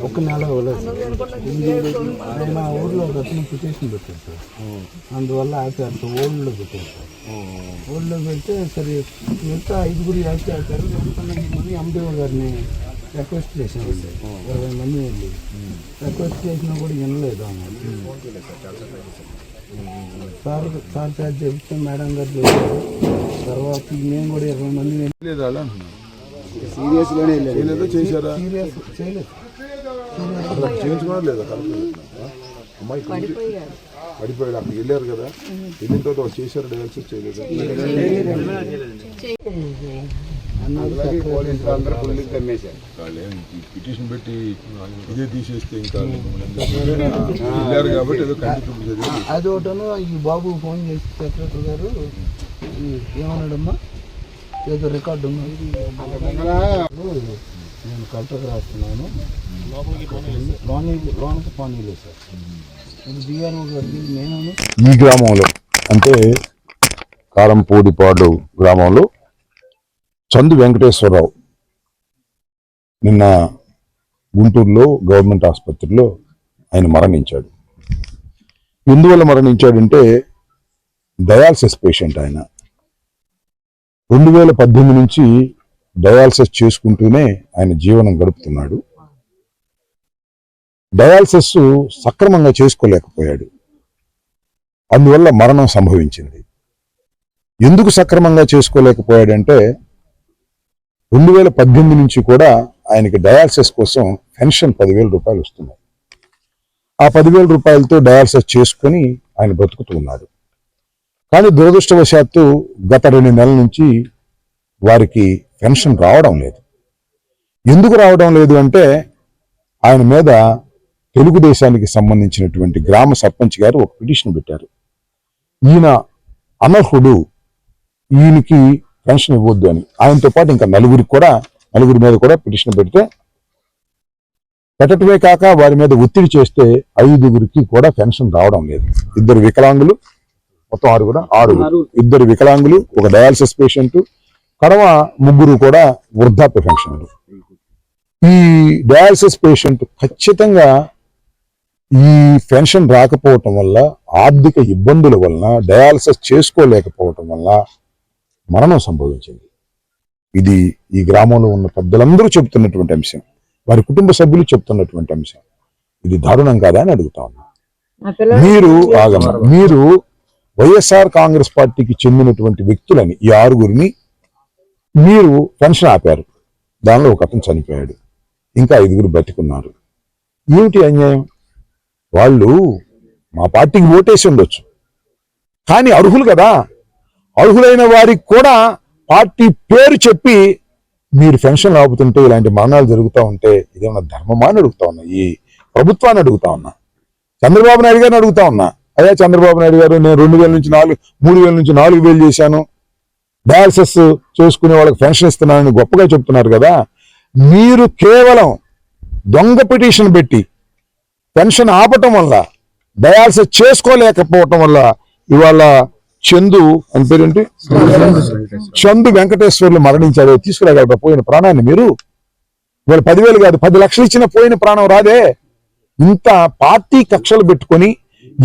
ఒక నెల ఇవ్వలేదు ఆయన ఊర్లో ఒక అతను పిటిషన్ పెట్టారు సార్. అందువల్ల ఆపారు సార్. ఓల్డ్లో పెట్టారు సార్. ఓల్డ్లో పెడితే సరే మిగతా 5 ఆపారు. ఎందుకంటే ఎండిఓ గారిని రిక్వెస్ట్ చేసామండి. 20 మంది వెళ్ళి రిక్వెస్ట్ చేసినా కూడా వినలేదు సార్ చెప్తే మేడం గారు చేశారు. తర్వాత మేము కూడా 20 మంది సీరియస్గానే చేశారా? చేయలేదు. చేయించుకోవడం లేదా? అమ్మాయి పడిపోయాడు. అక్కడికి వెళ్ళారు కదా, వెళ్ళిన తర్వాత వాళ్ళు చేశారు, డయాలసిస్ చేయలేదు. పిటిషన్ పెట్టి ఇదే తీసేస్తే ఇంకా వెళ్ళారు కాబట్టి ఏదో కంటిన్యూ. అది ఒకటను ఈ బాబు ఫోన్ చేసి సెక్రటరీ గారు ఏమన్నాడమ్మా, ఏదో రికార్డు ఉన్నది నేను కలెక్టర్కి రాస్తున్నాను, లోనికి పోనీలేదు సార్. ఇది బిఆర్ఓ గారికి నేను ఈ గ్రామంలో అంటే కారంపూడిపాడు గ్రామంలో చందు వెంకటేశ్వరరావు నిన్న గుంటూరులో గవర్నమెంట్ ఆసుపత్రిలో ఆయన మరణించాడు. ఎందువల్ల మరణించాడంటే డయాలసిస్ పేషెంట్. ఆయన 2018 నుంచి డయాలసిస్ చేసుకుంటూనే ఆయన జీవనం గడుపుతున్నాడు. డయాలసిస్ సక్రమంగా చేసుకోలేకపోయాడు, అందువల్ల మరణం సంభవించింది. ఎందుకు సక్రమంగా చేసుకోలేకపోయాడంటే 2018 నుంచి కూడా ఆయనకి డయాలసిస్ కోసం పెన్షన్ 10,000 రూపాయలు వస్తున్నాయి. ఆ 10,000 రూపాయలతో డయాలసిస్ చేసుకుని ఆయన బ్రతుకుతూ ఉన్నాడు. కానీ దురదృష్టవశాత్తు గత 2 నెలల నుంచి వారికి పెన్షన్ రావడం లేదు. ఎందుకు రావడం లేదు అంటే ఆయన మీద తెలుగుదేశానికి సంబంధించినటువంటి గ్రామ సర్పంచ్ గారు ఒక పిటిషన్ పెట్టారు. ఈయన అనర్హుడు, ఈయనకి పెన్షన్ ఇవ్వద్దు అని. ఆయనతో పాటు ఇంకా నలుగురి మీద కూడా పిటిషన్ పెడితే పెట్టడమే కాక వారి మీద ఒత్తిడి చేస్తే 5గురికి కూడా పెన్షన్ రావడం లేదు. 2 వికలాంగులు, మొత్తం 6, 2 వికలాంగులు, ఒక డయాలసిస్ పేషెంట్, కడవ 3 కూడా వృద్ధాప్య పెన్షన్లు. ఈ డయాలసిస్ పేషెంట్ ఖచ్చితంగా ఈ పెన్షన్ రాకపోవటం వల్ల, ఆర్థిక ఇబ్బందుల వలన, డయాలసిస్ చేసుకోలేకపోవటం వల్ల మరణం సంభవించింది. ఇది ఈ గ్రామంలో ఉన్న పెద్దలందరూ చెబుతున్నటువంటి అంశం, వారి కుటుంబ సభ్యులు చెప్తున్నటువంటి అంశం. ఇది దారుణం కాదా అని అడుగుతా ఉన్నా. మీరు వైఎస్ఆర్ కాంగ్రెస్ పార్టీకి చెందినటువంటి వ్యక్తులని ఈ 6గురిని మీరు పెన్షన్ ఆపారు. దానిలో ఒక అతను చనిపోయాడు, ఇంకా 5గురు బతికున్నారు. ఏమిటి అన్యాయం? వాళ్ళు మా పార్టీకి ఓటేసి ఉండొచ్చు, కానీ అర్హులు కదా. అర్హులైన వారికి కూడా పార్టీ పేరు చెప్పి మీరు పెన్షన్ ఆపుతుంటే, ఇలాంటి మరణాలు జరుగుతూ ఉంటే ఇదేమన్నా ధర్మమా అని అడుగుతా ఉన్నా. ఈ ప్రభుత్వాన్ని అడుగుతా ఉన్నా, చంద్రబాబు నాయుడు గారిని అడుగుతా ఉన్నా. అయ్యా చంద్రబాబు నాయుడు గారు, నేను 2,000 నుంచి 3,000 నుంచి 4,000 చేశాను, డయాలసిస్ చేసుకునే వాళ్ళకి పెన్షన్ ఇస్తున్నానని గొప్పగా చెప్తున్నారు కదా. మీరు కేవలం దొంగ పిటిషన్ పెట్టి పెన్షన్ ఆపటం వల్ల, డయాలసిస్ చేసుకోలేకపోవటం వల్ల ఇవాళ చందు అని పేరేంటి, చందు వెంకటేశ్వర్లు మరణించారు. తీసుకురాగలరా పోయిన ప్రాణాన్ని? మీరు ఇవాళ 10,000 కాదు 10 లక్షలు ఇచ్చిన పోయిన ప్రాణం రాదే. ఇంత పార్టీ కక్షలు పెట్టుకొని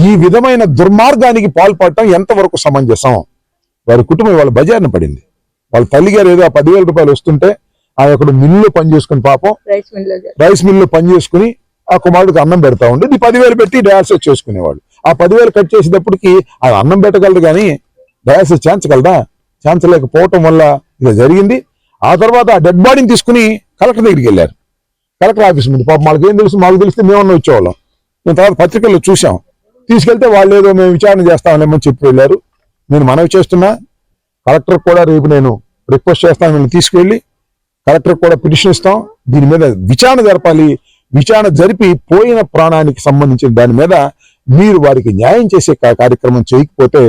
ఈ విధమైన దుర్మార్గానికి పాల్పడటం ఎంతవరకు సమంజసం? వారి కుటుంబం ఇవాళ బజార్న పడింది. వాళ్ళ తల్లిగారు ఏదో 10,000 రూపాయలు వస్తుంటే ఆ యొక్క మిల్లు పనిచేసుకుని, పాపం రైస్ మిల్లు పనిచేసుకుని ఆ కుమారుడికి అన్నం పెడతా ఉండి ఈ 10,000 పెట్టి డయాలసిస్ చేసుకునేవాడు. ఆ 10,000 కట్ చేసేటప్పటికి ఆ అన్నం పెట్టగలరు కానీ డయాలసిస్ చేయించగలరా? చేయించలేకపోవటం వల్ల ఇది జరిగింది. ఆ తర్వాత ఆ డెడ్ బాడీని తీసుకుని కలెక్టర్ దగ్గరికి వెళ్ళారు. కలెక్టర్ ఆఫీస్ ముందు పాపం వాళ్ళకి ఏం తెలుసు, మాకు తెలిస్తే మేమన్నా వచ్చేవాళ్ళం. మేము తర్వాత పత్రికల్లో చూసాం. తీసుకెళ్తే వాళ్ళు ఏదో మేము విచారణ చేస్తామని చెప్పి వెళ్ళారు. నేను మనవి చేస్తున్నా, కలెక్టర్ కూడా రేపు నేను రిక్వెస్ట్ చేస్తాను, మేము తీసుకెళ్ళి కలెక్టర్ కూడా పిటిషన్ ఇస్తాం. దీని మీద విచారణ జరపాలి. విచారణ జరిపి పోయిన ప్రాణానికి సంబంధించిన దాని మీద మీరు వారికి న్యాయం చేసే కార్యక్రమం చేయకపోతే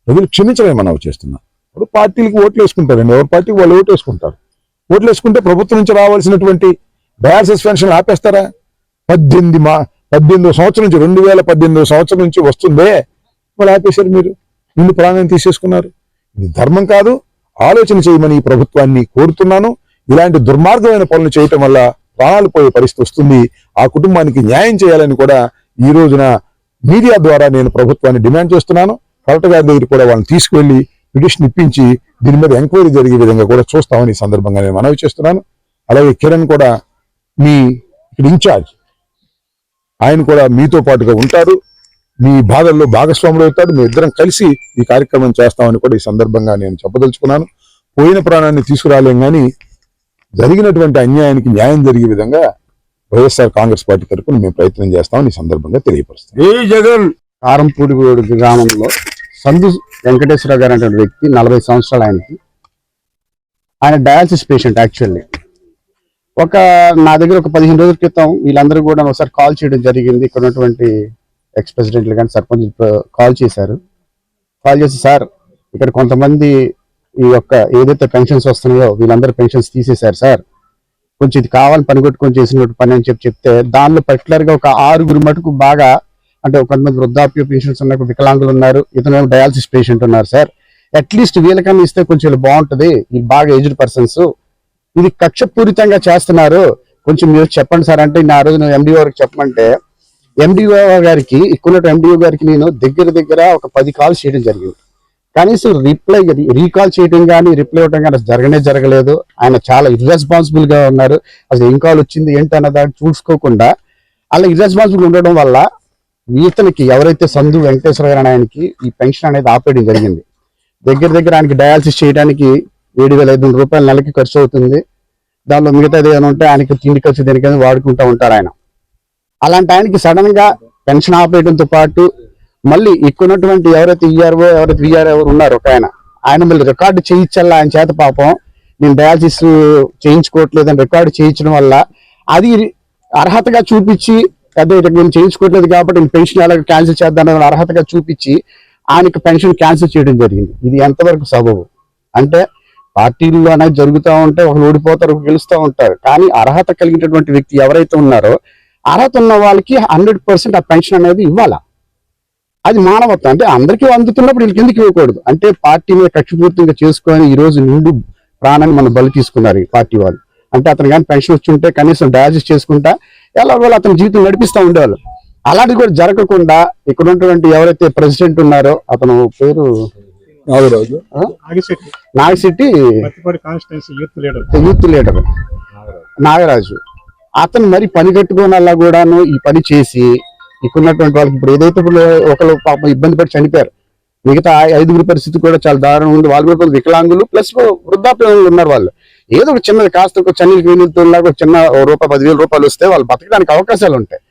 ప్రజలు క్షమించలేమని మనవి చేస్తున్నా. ఇప్పుడు పార్టీలకు ఓట్లు వేసుకుంటారండి, ఎవరి పార్టీకి వాళ్ళు ఓట్లు వేసుకుంటారు. ఓట్లు వేసుకుంటే ప్రభుత్వం నుంచి రావాల్సినటువంటి డయాలసిస్ పెన్షన్ ఆపేస్తారా? 18వ సంవత్సరం నుంచి 2018వ సంవత్సరం నుంచి వస్తుందే, వాళ్ళు ఆపేశారు. మీరు నిన్ను ప్రాణాన్ని తీసేసుకున్నారు. ఇది ధర్మం కాదు. ఆలోచన చేయమని ఈ ప్రభుత్వాన్ని కోరుతున్నాను. ఇలాంటి దుర్మార్గమైన పనులు చేయటం వల్ల ప్రాణాలు పోయే పరిస్థితి వస్తుంది. ఆ కుటుంబానికి న్యాయం చేయాలని కూడా ఈ రోజున మీడియా ద్వారా నేను ప్రభుత్వాన్ని డిమాండ్ చేస్తున్నాను. కలెక్టర్ గారి దగ్గర కూడా వాళ్ళని తీసుకువెళ్లి పిటిషన్ ఇప్పించి దీని మీద ఎంక్వైరీ జరిగే విధంగా కూడా చూస్తామని ఈ సందర్భంగా నేను మనవి చేస్తున్నాను. అలాగే కిరణ్ కూడా మీ ఇక్కడ ఇన్ఛార్జ్, ఆయన కూడా మీతో పాటుగా ఉంటారు, మీ బాధల్లో భాగస్వాములు అవుతాడు. మీ ఇద్దరం కలిసి ఈ కార్యక్రమం చేస్తామని కూడా ఈ సందర్భంగా నేను చెప్పదలుచుకున్నాను. పోయిన ప్రాణాన్ని తీసుకురాలేం కానీ జరిగినటువంటి అన్యాయానికి న్యాయం జరిగే విధంగా వైఎస్ఆర్ కాంగ్రెస్ పార్టీ తరఫున మేము ప్రయత్నం చేస్తామని ఈ సందర్భంగా తెలియపరుస్తాం. జగన్ కారంపూడి గ్రామంలో సందు వెంకటేశ్వర గారు అనే వ్యక్తి 40 సంవత్సరాలు ఆయన డయాలసిస్ పేషెంట్. యాక్చువల్లీ నా దగ్గర ఒక 15 రోజుల క్రితం వీళ్ళందరూ కూడా ఒకసారి కాల్ చేయడం జరిగింది. ఇక్కడ ఉన్నటువంటి ఎక్స్ ప్రెసిడెంట్లు కానీ సర్పంచ్ కాల్ చేశారు. కాల్ చేసి సార్ ఇక్కడ కొంతమంది ఈ యొక్క ఏదైతే పెన్షన్స్ వస్తున్నాయో వీళ్ళందరూ పెన్షన్స్ తీసేశారు సార్, కొంచెం ఇది కావాలని పని కొట్టుకొని చేసినట్టు పని అని చెప్తే దానిలో పర్టికులర్ గా ఒక 6 మటుకు బాగా అంటే కొంతమంది వృద్ధాప్య పెన్షన్స్ ఉన్నాయి, వికలాంగులు ఉన్నారు, ఇతను డయాలసిస్ పేషెంట్ ఉన్నారు సార్. అట్లీస్ట్ వీళ్ళకన్నా ఇస్తే కొంచెం బాగుంటది, ఇది బాగా ఏజ్డ్ పర్సన్స్, ఇది కక్షపూరితంగా చేస్తున్నారు, కొంచెం మీరు చెప్పండి సార్ అంటే నా రోజు ఎండిఓ గారికి చెప్పమంటే ఎండిఓ గారికి ఇక్కడ ఎండిఓ గారికి నేను దగ్గర ఒక 10 కాల్స్ చేయడం జరిగింది. కనీసం రీకాల్ చేయడం కానీ రిప్లై ఇవ్వడం కానీ జరగలేదు. ఆయన చాలా ఇర్రెస్పాన్సిబుల్ గా ఉన్నారు. అసలు ఏం కాల్ వచ్చింది ఏంటి అన్న దాన్ని చూసుకోకుండా అలా ఇర్రెస్పాన్సిబుల్ ఉండడం వల్ల ఇతనికి ఎవరైతే సందు వెంకటేశ్వర గారు ఆయనకి ఈ పెన్షన్ అనేది ఆపేయడం జరిగింది. దగ్గర ఆయనకి డయాలసిస్ చేయడానికి 7,500 రూపాయలు నెలకి ఖర్చు అవుతుంది. దానిలో మిగతాది ఏమైనా ఉంటే ఆయనకి తిండి ఖర్చు దేనికైనా వాడుకుంటూ ఉంటారు ఆయన. అలాంటి ఆయనకి సడన్ గా పెన్షన్ ఆపేయడంతో పాటు మళ్ళీ ఎక్కున్నటువంటి ఎవరైతే ఈఆర్ఓ ఎవరైతే విఆర్ఓ ఉన్నారో ఒక ఆయన మళ్ళీ రికార్డు చేయించాలా ఆయన చేత, పాపం నేను డయాలసిస్ చేయించుకోవట్లేదని రికార్డు చేయించడం వల్ల అది అర్హతగా చూపించి నేను చేయించుకోవట్లేదు కాబట్టి నేను పెన్షన్ ఎలా క్యాన్సిల్ చేద్దానని అర్హతగా చూపించి ఆయనకి పెన్షన్ క్యాన్సిల్ చేయడం జరిగింది. ఇది ఎంతవరకు సబబు? అంటే పార్టీల్లో అనేది జరుగుతూ ఉంటే ఒకరు ఓడిపోతారు, గెలుస్తూ ఉంటారు. కానీ అర్హత కలిగినటువంటి వ్యక్తి ఎవరైతే ఉన్నారో అర్హత ఉన్న వాళ్ళకి 100% ఆ పెన్షన్ అనేది ఇవ్వాలా. అది మానవత్వం. అంటే అందరికీ అందుతున్నప్పుడు వీళ్ళకి ఎందుకు ఇవ్వకూడదు? అంటే పార్టీ మీద కక్షపూర్తిగా చేసుకొని ఈ రోజు నిండు ప్రాణాన్ని మనం బలి తీసుకున్నారు ఈ పార్టీ వాళ్ళు. అంటే అతను కానీ పెన్షన్ వచ్చి ఉంటే కనీసం డయాలసిస్ చేసుకుంటా ఎలాగో అతని జీవితం నడిపిస్తూ ఉండేవాళ్ళు. అలాంటిది కూడా జరగకుండా ఇక్కడ ఉన్నటువంటి ఎవరైతే ప్రెసిడెంట్ ఉన్నారో అతను పేరు నాగశెట్టి యూత్ లీడర్ నాగరాజు, అతను మరి పని కట్టుకోనల్లా కూడాను ఈ పని చేసి ఇక్కడున్నటువంటి వాళ్ళకి ఇప్పుడు ఏదైతే ఒకరు పాపం ఇబ్బంది పడి చనిపోయారు, మిగతా 5 పరిస్థితి కూడా చాలా దారుణం ఉంది. వాళ్ళు కూడా వికలాంగులు ప్లస్ వృద్ధాప్యంలో ఉన్నారు. వాళ్ళు ఏదో ఒక చిన్నది కాస్త ఒక చన్నీళ్ళు వీణులతో చిన్న ₹10,000 వస్తే వాళ్ళు బతకడానికి అవకాశాలు ఉంటాయి.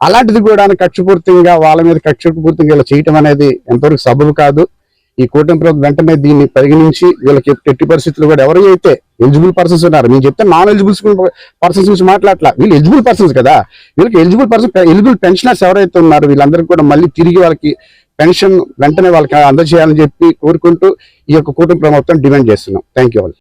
అలాంటిది కూడా కక్షపూర్తిగా వాళ్ళ మీద కక్షపూర్తిగా ఇలా చేయటం అనేది ఎంతవరకు సబబు కాదు. ఈ కూటమి ప్రభుత్వం వెంటనే దీన్ని పరిగణించి వీళ్ళకి ఎట్టి పరిస్థితులు కూడా ఎవరైతే ఎలిజిబుల్ పర్సన్స్ ఉన్నారు, నేను చెప్తే నాన్ ఎలిజిబుల్ పర్సన్స్ నుంచి మాట్లాడట్లా, వీళ్ళు ఎలిజిబుల్ పర్సన్స్ కదా, వీళ్ళకి ఎలిజిబుల్ పెన్షనర్స్ ఎవరైతే ఉన్నారో వీళ్ళందరికీ కూడా మళ్ళీ తిరిగి వాళ్ళకి పెన్షన్ వెంటనే వాళ్ళకి అందజేయాలని చెప్పి కోరుకుంటూ ఈ యొక్క కూటమి ప్రభుత్వం డిమాండ్ చేస్తున్నాం. Thank you all.